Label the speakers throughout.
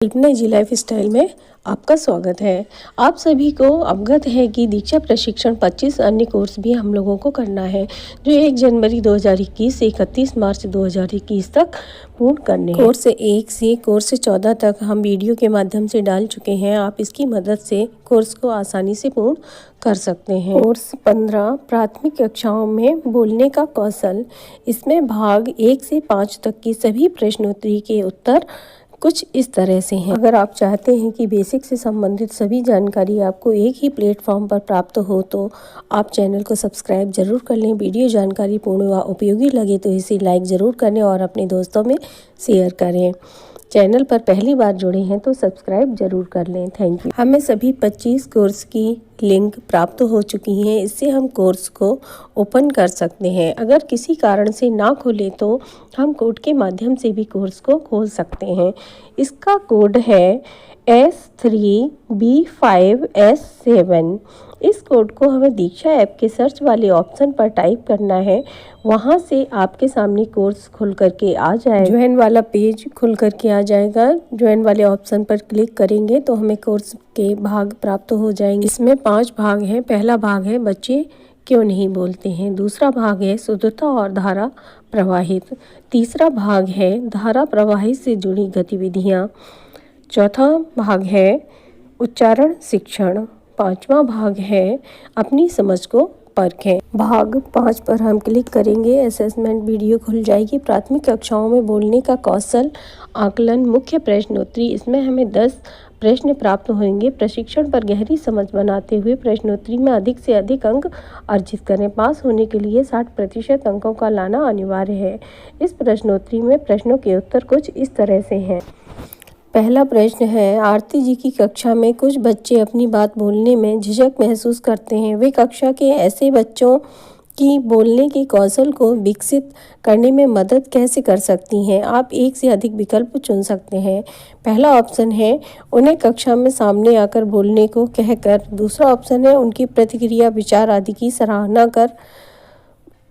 Speaker 1: कल्पना जी life style में आपका स्वागत है। आप सभी को अवगत है कि दीक्षा प्रशिक्षण 25 अन्य कोर्स भी हम लोगों को करना है, जो 1 जनवरी 2021 से 31 मार्च 2021 तक पूर्ण करने हैं। कोर्स 1 से कोर्स 14 तक हम वीडियो के माध्यम से डाल चुके हैं। आप इसकी मदद से कोर्स को आसानी से पूर्ण कर सकते हैं। कोर्स 15 प्राथमिक कक्षाओं में बोलने का कौशल, इसमें भाग 1 से 5 तक की सभी प्रश्नोत्तरी के उत्तर कुछ इस तरह से हैं। अगर आप चाहते हैं कि बेसिक से संबंधित सभी जानकारी आपको एक ही प्लेटफॉर्म पर प्राप्त हो तो आप चैनल को सब्सक्राइब जरूर कर लें। वीडियो जानकारी पूर्ण व उपयोगी लगे तो इसे लाइक ज़रूर करें और अपने दोस्तों में शेयर करें। चैनल पर पहली बार जुड़े हैं तो सब्सक्राइब जरूर कर लें। Thank you. हमें सभी 25 कोर्स की लिंक प्राप्त हो चुकी हैं। इससे हम कोर्स को ओपन कर सकते हैं। अगर किसी कारण से ना खोले तो हम कोड के माध्यम से भी कोर्स को खोल सकते हैं। इसका कोड है S3B5S7। इस कोड को हमें दीक्षा ऐप के सर्च वाले ऑप्शन पर टाइप करना है। वहां से आपके सामने कोर्स खुल करके आ जाएगा। ज्वाइन वाला पेज खुल करके आ जाएगा। ज्वाइन वाले ऑप्शन पर क्लिक करेंगे तो हमें कोर्स के भाग प्राप्त हो जाएंगे। इसमें 5 भाग हैं। पहला भाग है बच्चे क्यों नहीं बोलते हैं। दूसरा भाग है शुद्धता और धारा प्रवाहित। तीसरा भाग है धारा प्रवाहित से जुड़ी गतिविधियां। चौथा भाग है उच्चारण शिक्षण। 5वां भाग है अपनी समझ को परखें। भाग 5 पर हम क्लिक करेंगे, असेसमेंट वीडियो खुल जाएगी। प्राथमिक कक्षाओं में बोलने का कौशल आकलन मुख्य प्रश्नोत्तरी। इसमें हमें 10 प्रश्न प्राप्त होंगे। प्रशिक्षण पर गहरी समझ बनाते हुए प्रश्नोत्तरी में अधिक से अधिक अंक अर्जित करें। पास होने के लिए 60% अंकों का लाना अनिवार्य है। इस प्रश्नोत्तरी में प्रश्नों के उत्तर कुछ इस तरह से हैं। पहला प्रश्न है, आरती जी की कक्षा में कुछ बच्चे अपनी बात बोलने में झिझक महसूस करते हैं। वे कक्षा के ऐसे बच्चों की बोलने के कौशल को विकसित करने में मदद कैसे कर सकती हैं। आप एक से अधिक विकल्प चुन सकते हैं। पहला ऑप्शन है उन्हें कक्षा में सामने आकर बोलने को कहकर। दूसरा ऑप्शन है उनकी प्रतिक्रिया, विचार आदि की सराहना कर।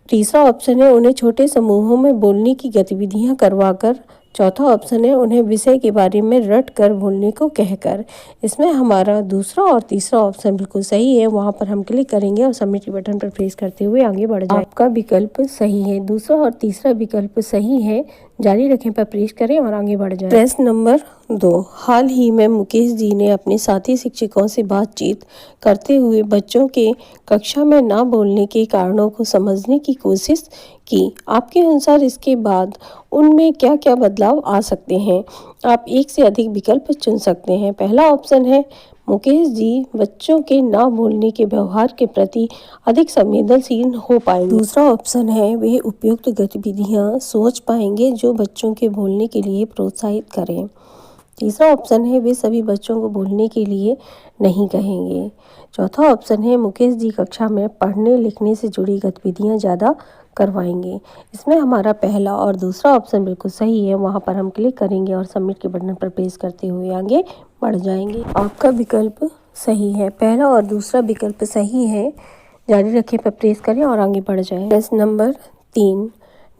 Speaker 1: तीसरा ऑप्शन है उन्हें छोटे समूहों में बोलने की गतिविधियां करवाकर। चौथा ऑप्शन है उन्हें विषय के बारे में रट कर बोलने को कहकर। इसमें हमारा दूसरा और तीसरा ऑप्शन बिल्कुल सही है। वहां पर हम क्लिक करेंगे और सबमिट के बटन पर प्रेस करते हुए आगे बढ़ जाए। आपका विकल्प सही है। दूसरा और तीसरा विकल्प सही है। जारी रखें पर प्रेस करें और आगे बढ़ जाए। प्रश्न नंबर 2, हाल ही में मुकेश जी ने अपने साथी शिक्षकों से बातचीत करते हुए बच्चों के कक्षा में ना बोलने के कारणों को समझने की कोशिश की। आपके अनुसार इसके बाद उनमें क्या क्या बदलाव आ सकते हैं। आप एक से अधिक विकल्प चुन सकते हैं। पहला ऑप्शन है मुकेश जी बच्चों के ना बोलने के व्यवहार के प्रति अधिक संवेदनशील हो पाएंगे। दूसरा ऑप्शन है वे उपयुक्त गतिविधियां सोच पाएंगे जो बच्चों के बोलने के लिए प्रोत्साहित करें। तीसरा ऑप्शन है वे सभी बच्चों को बोलने के लिए नहीं कहेंगे। चौथा ऑप्शन है मुकेश जी कक्षा में पढ़ने लिखने से जुड़ी गतिविधियां ज़्यादा करवाएंगे। इसमें हमारा पहला और दूसरा ऑप्शन बिल्कुल सही है। वहां पर हम क्लिक करेंगे और सबमिट के बटन पर प्रेस करते हुए आगे बढ़ जाएंगे। आपका विकल्प सही है। पहला और दूसरा विकल्प सही है। जारी रखें पर प्रेस करें और आगे बढ़ जाएं। प्रश्न नंबर 3,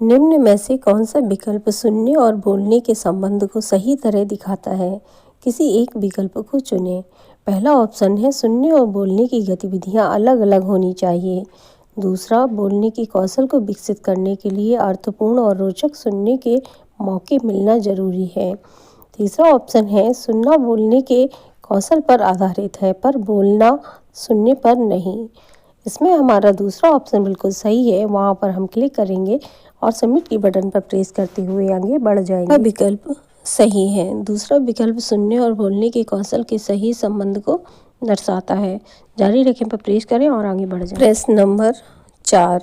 Speaker 1: निम्न में से कौन सा विकल्प सुनने और बोलने के संबंध को सही तरह दिखाता है। किसी एक विकल्प को चुनें। पहला ऑप्शन है सुनने और बोलने की गतिविधियां अलग अलग होनी चाहिए। दूसरा, बोलने की कौशल को विकसित करने के लिए अर्थपूर्ण और रोचक सुनने के मौके मिलना जरूरी है। तीसरा ऑप्शन है सुनना बोलने के कौशल पर आधारित है पर बोलना सुनने पर नहीं। इसमें हमारा दूसरा ऑप्शन बिल्कुल सही है। वहां पर हम क्लिक करेंगे और सबमिट की बटन पर प्रेस करते हुए आगे बढ़ जाएंगे। विकल्प सही है। दूसरा विकल्प सुनने और बोलने के कौशल के सही संबंध को दर्शाता है। जारी रखें पर प्रेस करें और आगे बढ़ जाएं। प्रश्न नंबर 4,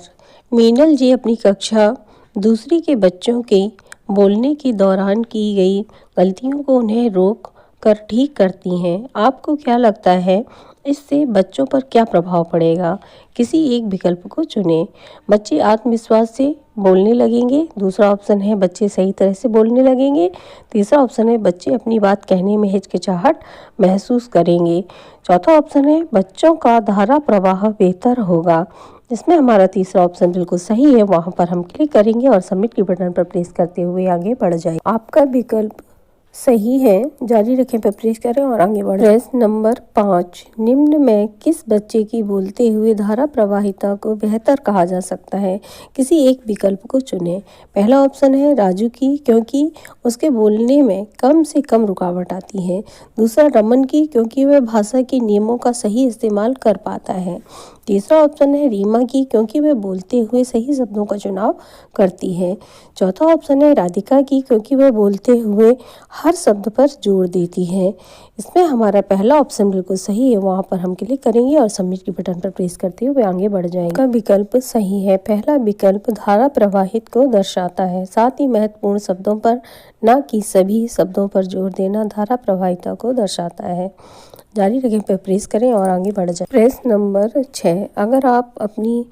Speaker 1: मीनल जी अपनी कक्षा दूसरी के बच्चों के बोलने के दौरान की गई गलतियों को उन्हें रोक कर ठीक करती हैं। आपको क्या लगता है इससे बच्चों पर क्या प्रभाव पड़ेगा। किसी एक विकल्प को चुनें। बच्चे आत्मविश्वास से बोलने लगेंगे। दूसरा ऑप्शन है बच्चे सही तरह से बोलने लगेंगे। तीसरा ऑप्शन है बच्चे अपनी बात कहने में हिचकिचाहट महसूस करेंगे। चौथा ऑप्शन है बच्चों का धारा प्रवाह बेहतर होगा। इसमें हमारा तीसरा ऑप्शन बिल्कुल सही है। वहां पर हम क्लिक करेंगे और सबमिट के बटन पर प्रेस करते हुए आगे बढ़ जाए। आपका विकल्प सही है, जारी रखें पर प्रेस करें और आगे बढ़ें। प्रश्न नंबर 5, निम्न में किस बच्चे की बोलते हुए धारा प्रवाहिता को बेहतर कहा जा सकता है? किसी एक विकल्प को चुनें। पहला ऑप्शन है राजू की, क्योंकि उसके बोलने में कम से कम रुकावट आती है। दूसरा रमन की, क्योंकि वह भाषा के नियमों का सही इस्तेमाल कर पाता है। तीसरा ऑप्शन है रीमा की, क्योंकि वह बोलते हुए सही शब्दों का चुनाव करती है। चौथा ऑप्शन है राधिका की, क्योंकि वह बोलते हुए हर शब्द पर जोर देती है। इसमें हमारा पहला ऑप्शन बिल्कुल सही है, वहाँ पर हम क्लिक करेंगे और सबमिट के बटन पर प्रेस करते हुए आगे बढ़ जाएंगे। का विकल्प सही है। पहला विकल्प धारा प्रवाहित को दर्शाता है, साथ ही महत्वपूर्ण शब्दों पर न कि सभी शब्दों पर जोर देना धारा प्रवाहिता को दर्शाता है। जारी रखें पर प्रेस करें और आगे बढ़ जाए। प्रश्न नंबर 6, अगर आप अपनी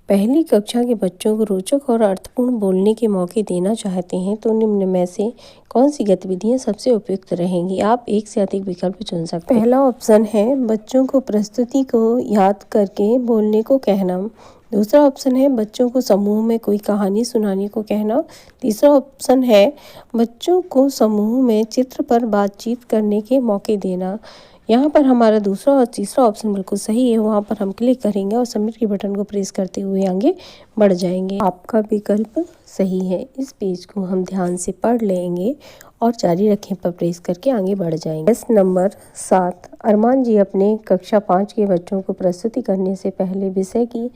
Speaker 1: पहली कक्षा के बच्चों को रोचक और अर्थपूर्ण बोलने के मौके देना चाहते हैं तो निम्न में से कौन सी गतिविधियां सबसे उपयुक्त रहेंगी? आप एक से अधिक विकल्प चुन सकते हैं। पहला ऑप्शन है बच्चों को प्रस्तुति को याद करके बोलने को कहना। दूसरा ऑप्शन है बच्चों को समूह में कोई कहानी सुनाने को कहना। तीसरा ऑप्शन है बच्चों को समूह में चित्र पर बातचीत करने के मौके देना। यहाँ पर हमारा दूसरा और तीसरा ऑप्शन बिल्कुल सही है, वहाँ पर हम क्लिक करेंगे और सबमिट के बटन को प्रेस करते हुए आगे बढ़ जाएंगे। आपका विकल्प सही है। इस पेज को हम ध्यान से पढ़ लेंगे और जारी रखें पर प्रेस करके आगे बढ़ जाएंगे। प्रश्न नंबर 7, अरमान जी अपने कक्षा 5 के बच्चों को प्रस्तुति करने से पहले विषय की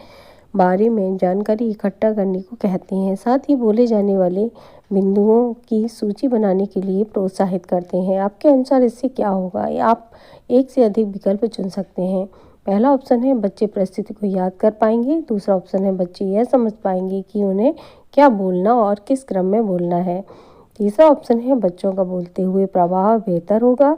Speaker 1: बारे में जानकारी इकट्ठा करने को कहते हैं, साथ ही बोले जाने वाले बिंदुओं की सूची बनाने के लिए प्रोत्साहित करते हैं। आपके अनुसार इससे क्या होगा? आप एक से अधिक विकल्प चुन सकते हैं। पहला ऑप्शन है बच्चे परिस्थिति को याद कर पाएंगे। दूसरा ऑप्शन है बच्चे यह समझ पाएंगे कि उन्हें क्या बोलना और किस क्रम में बोलना है। तीसरा ऑप्शन है बच्चों का बोलते हुए प्रवाह बेहतर होगा।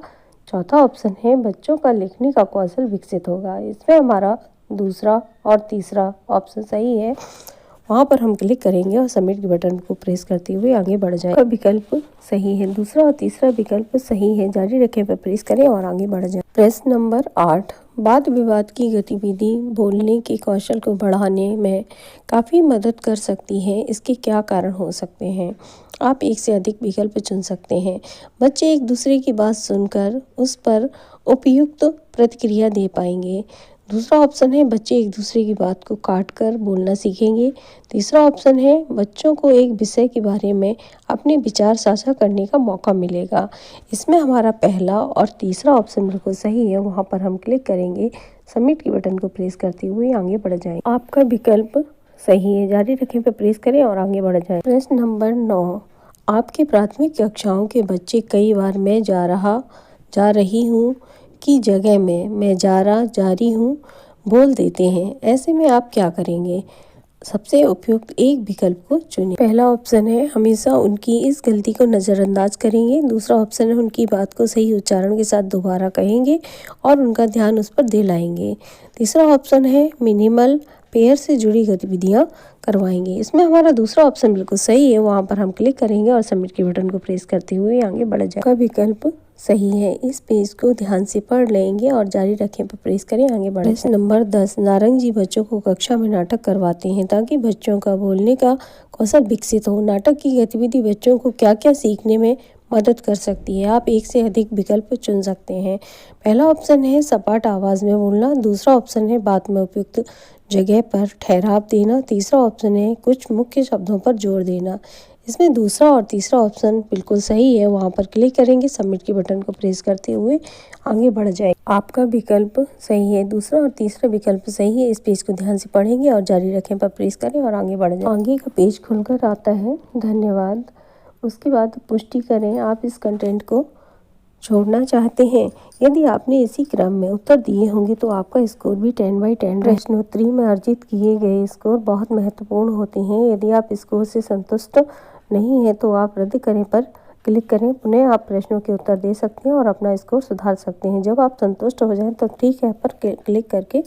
Speaker 1: चौथा ऑप्शन है बच्चों का लिखने का कौशल विकसित होगा। इसमें हमारा दूसरा और तीसरा ऑप्शन सही है, वहाँ पर हम क्लिक करेंगे और सबमिट के बटन को प्रेस करते हुए आगे बढ़ जाए। विकल्प सही है। दूसरा और तीसरा विकल्प सही है, जारी रखें पर प्रेस करें और आगे बढ़ जाए। प्रश्न नंबर 8, वाद विवाद की गतिविधि बोलने के कौशल को बढ़ाने में काफ़ी मदद कर सकती है। इसके क्या कारण हो सकते हैं? आप एक से अधिक विकल्प चुन सकते हैं। बच्चे एक दूसरे की बात सुनकर उस पर उपयुक्त प्रतिक्रिया दे पाएंगे। दूसरा ऑप्शन है बच्चे एक दूसरे की बात को काट कर बोलना सीखेंगे। तीसरा ऑप्शन है बच्चों को एक विषय के बारे में अपने विचार साझा करने का मौका मिलेगा। इसमें हमारा पहला और तीसरा ऑप्शन बिल्कुल सही है, वहाँ पर हम क्लिक करेंगे, सबमिट के बटन को प्रेस करते हुए आगे बढ़ जाएं। आपका विकल्प सही है, जारी रखें पर प्रेस करें और आगे बढ़ जाएं। प्रश्न नंबर 9, आपके प्राथमिक कक्षाओं के बच्चे कई बार मैं जा रही हूँ की जगह में मैं जा रही हूँ बोल देते हैं। ऐसे में आप क्या करेंगे? सबसे उपयुक्त एक विकल्प को चुनें। पहला ऑप्शन है हमेशा उनकी इस गलती को नज़रअंदाज करेंगे। दूसरा ऑप्शन है उनकी बात को सही उच्चारण के साथ दोबारा कहेंगे और उनका ध्यान उस पर दिलाएंगे। तीसरा ऑप्शन है मिनिमल पेयर से जुड़ी गतिविधियां करवाएंगे। इसमें हमारा दूसरा ऑप्शन बिल्कुल सही है, वहाँ पर हम क्लिक करेंगे और सबमिट के बटन को प्रेस करते हुए आगे बढ़ जाएगा। विकल्प सही है। इस पेज को ध्यान से पढ़ लेंगे और जारी रखें पर प्रेस करें, आगे बढ़ें। प्रश्न नंबर 10, नारंग जी बच्चों को कक्षा में नाटक करवाते हैं ताकि बच्चों का बोलने का कौशल विकसित हो। नाटक की गतिविधि बच्चों को क्या क्या सीखने में मदद कर सकती है? आप एक से अधिक विकल्प चुन सकते हैं। पहला ऑप्शन है सपाट आवाज़ में बोलना। दूसरा ऑप्शन है बात में उपयुक्त जगह पर ठहराव देना। तीसरा ऑप्शन है कुछ मुख्य शब्दों पर जोर देना। इसमें दूसरा और तीसरा ऑप्शन बिल्कुल सही है, वहाँ पर क्लिक करेंगे, सबमिट के बटन को प्रेस करते हुए आगे बढ़ जाए। आपका विकल्प सही है। दूसरा और तीसरा विकल्प सही है। इस पेज को ध्यान से पढ़ेंगे और जारी रखें पर प्रेस करें और आगे बढ़ जाए। आगे का पेज खुलकर आता है, धन्यवाद। उसके बाद पुष्टि करें आप इस कंटेंट को छोड़ना चाहते हैं। यदि आपने इसी क्रम में उत्तर दिए होंगे तो आपका स्कोर भी 10/10। प्रश्नोत्तरी में अर्जित किए गए स्कोर बहुत महत्वपूर्ण होते हैं। यदि आप स्कोर से संतुष्ट नहीं है तो आप रद्द करें पर क्लिक करें। पुनः आप प्रश्नों के उत्तर दे सकते हैं और अपना स्कोर सुधार सकते हैं। जब आप संतुष्ट हो जाएं तो ठीक है पर क्लिक करके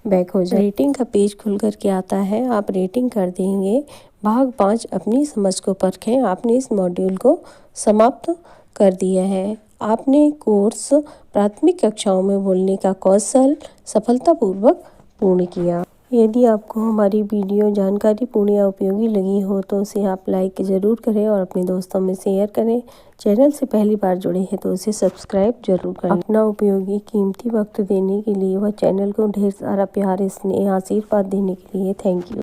Speaker 1: बैक हो जाए। रेटिंग का पेज खुल करके आता है, आप रेटिंग कर देंगे। भाग 5 अपनी समझ को परखें। आपने इस मॉड्यूल को समाप्त कर दिया है। आपने कोर्स प्राथमिक कक्षाओं में बोलने का कौशल सफलतापूर्वक पूर्ण किया। यदि आपको हमारी वीडियो जानकारीपूर्ण या उपयोगी लगी हो तो उसे आप लाइक ज़रूर करें और अपने दोस्तों में शेयर करें। चैनल से पहली बार जुड़े हैं तो उसे सब्सक्राइब जरूर करें। अपना उपयोगी कीमती वक्त देने के लिए व चैनल को ढेर सारा प्यार, स्नेह, आशीर्वाद देने के लिए थैंक यू।